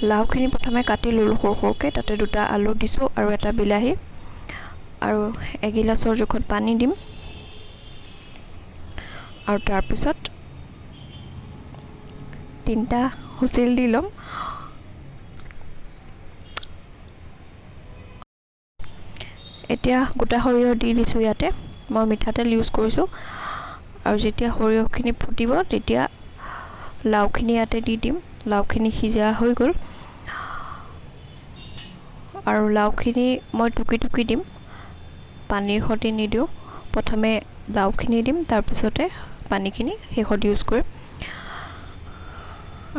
লাউখিনি প্ৰথমে কাটি ললোঁ সৰু সৰুকৈ তাতে দুটা আলু দিছোঁ আৰু এটা বিলাহী আৰু এগিলাচৰ জোখত পানী দিম আৰু তাৰপিছত 3টা হুইচেল দি ল'ম এতিয়া গোটা সৰিয়হ দি দিছোঁ ইয়াতে মই মিঠাতেল ইউজ কৰিছোঁ আৰু যেতিয়া সৰিয়হখিনি ফুটিব তেতিয়া লাউখিনি ইয়াতে দি দিম লাউখিনি সিজা হৈ গ'ল আৰু লাউখিনি মই টুকি টুকি দিম পানীৰ সৈতে নিদিওঁ প্ৰথমে লাউখিনি দিম তাৰপিছতে পানীখিনি শেষত ইউজ কৰিম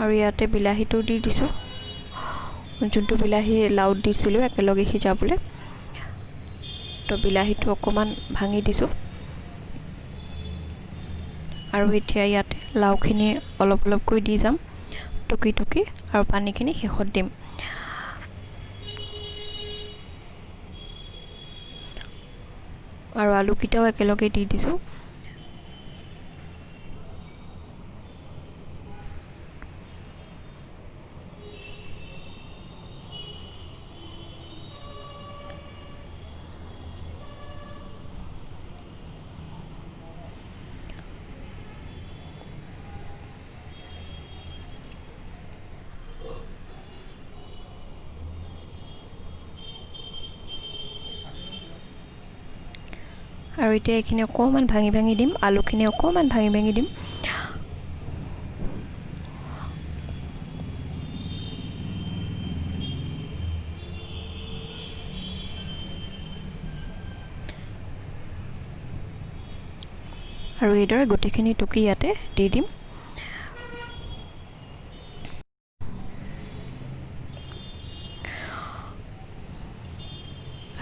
আৰু ইয়াতে বিলাহীটো দি দিছোঁ যোনটো বিলাহী লাউত দিছিলোঁ একেলগে সিজাবলৈ তো বিলাহীটো অকণমান ভাঙি দিছোঁ আৰু এতিয়া ইয়াতে লাউখিনি অলপ অলপকৈ দি যাম টুকি টুকি আৰু পানীখিনি শেষত দিম আৰু আলুকেইটাও একেলগে দি দিছোঁ আৰু এতিয়া এইখিনি অকণমান ভাঙি ভাঙি দিম আলুখিনি অকণমান ভাঙি ভাঙি দিম আৰু এইদৰে গোটেইখিনি টুকি ইয়াতে দি দিম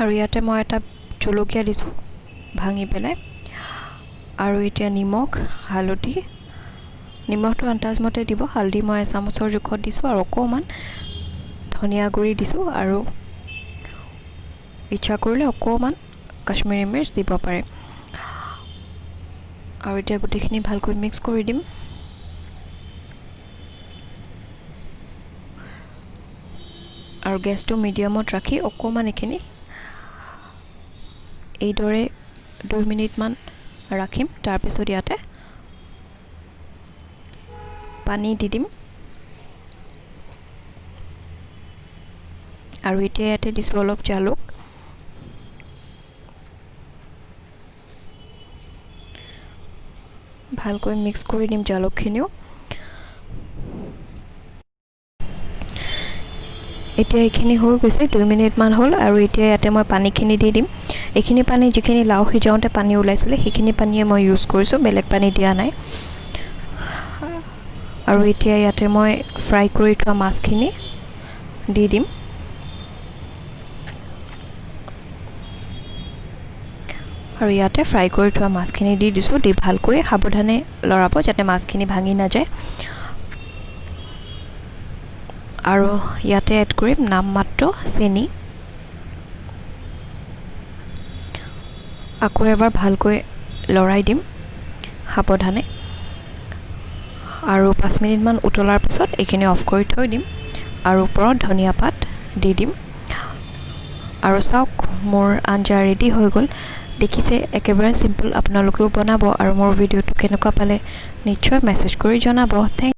আৰু ইয়াতে মই এটা জলকীয়া দিছোঁ ভাঙি পেলাই আৰু এতিয়া নিমখ হালধি নিমখটো আন্দাজমতে দিব হালধি মই এচামুচৰ জোখত দিছোঁ আৰু অকণমান ধনিয়া গুড়ি দিছোঁ আৰু ইচ্ছা কৰিলে অকণমান কাশ্মীৰী মিৰ্চ দিব পাৰে আৰু এতিয়া গোটেইখিনি ভালকৈ মিক্স কৰি দিম আৰু গেছটো মিডিয়ামত ৰাখি অকণমান এইখিনি এইদৰে 2 মিনিটমান ৰাখিম তাৰপিছত ইয়াতে পানী দি দিম আৰু এতিয়া ইয়াতে দিছোঁ অলপ জালুক ভালকৈ মিক্স কৰি দিম জালুকখিনিও এতিয়া এইখিনি হৈ গৈছে 2 মিনিটমান হ'ল আৰু এতিয়া ইয়াতে মই পানীখিনি দি দিম এইখিনি পানী যিখিনি লাউ সিজাওঁতে পানী ওলাইছিলে সেইখিনি পানীয়ে মই ইউজ কৰিছোঁ বেলেগ পানী দিয়া নাই আৰু এতিয়া ইয়াতে মই ফ্ৰাই কৰি থোৱা মাছখিনি দি দিম আৰু ইয়াতে ফ্ৰাই কৰি থোৱা মাছখিনি দি দিছোঁ দি ভালকৈ সাৱধানে লৰাব যাতে মাছখিনি ভাঙি নাযায় আৰু ইয়াতে এড কৰিম নামমাত্ৰ চেনি আকৌ এবাৰ ভালকৈ লৰাই দিম সাৱধানে আৰু 5 মিনিটমান উতলাৰ পিছত এইখিনি অফ কৰি থৈ দিম আৰু ওপৰত ধনিয়া পাত দি দিম আৰু চাওক মোৰ আঞ্জা ৰেডি হৈ গ'ল দেখিছে একেবাৰে সিম্পল আপোনালোকেও বনাব আৰু মোৰ ভিডিঅ'টো কেনেকুৱা পালে নিশ্চয় মেছেজ কৰি জনাব